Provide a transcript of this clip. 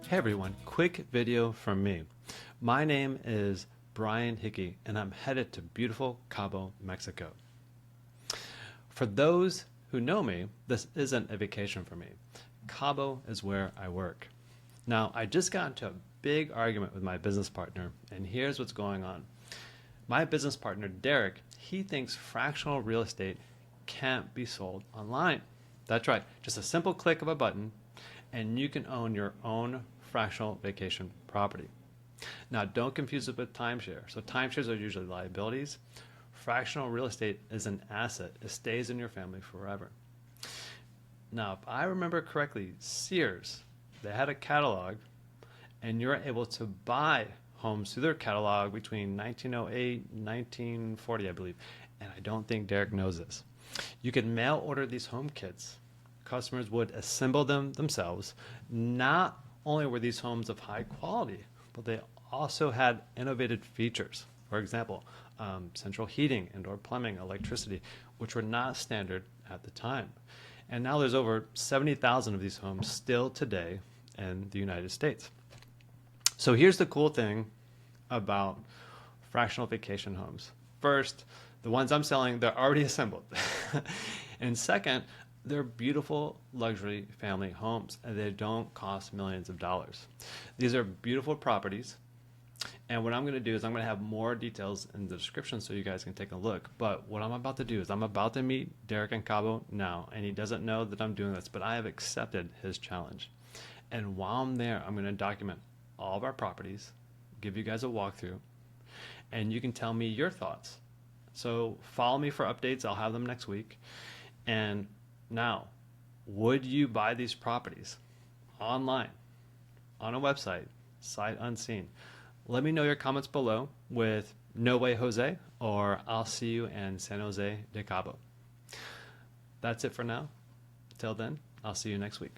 Hey everyone, quick video from me. My name is Brian Hickey and I'm headed to beautiful Cabo, Mexico. For those who know me, this isn't a vacation for me. Cabo is where I work. Now, I just got into a big argument with my business partner, and here's what's going on. My business partner, Derek, he thinks fractional real estate can't be sold online. That's right, just a simple click of a button and you can own your own fractional vacation property. Now, don't confuse it with timeshare. So timeshares are usually liabilities. Fractional real estate is an asset. It stays in your family forever. Now, if I remember correctly, Sears, they had a catalog and you're able to buy homes through their catalog between 1908 and 1940, I believe. And I don't think Derek knows this. You can mail order these home kits. Customers would assemble them themselves. Not only were these homes of high quality, but they also had innovative features. For example, central heating, indoor plumbing, electricity, which were not standard at the time. And now there's over 70,000 of these homes still today in the United States. So here's the cool thing about fractional vacation homes. First, the ones I'm selling, they're already assembled. And second, they're beautiful luxury family homes and they don't cost millions of dollars. These are beautiful properties. And what I'm going to do is I'm going to have more details in the description so you guys can take a look. But what I'm about to do is I'm about to meet Derek in Cabo now, and he doesn't know that I'm doing this, but I have accepted his challenge. And while I'm there, I'm going to document all of our properties, give you guys a walkthrough, and you can tell me your thoughts. So follow me for updates. I'll have them next week. And now, would you buy these properties online, on a website, sight unseen? Let me know your comments below with No Way Jose, or I'll see you in San Jose de Cabo. That's it for now. Till then, I'll see you next week.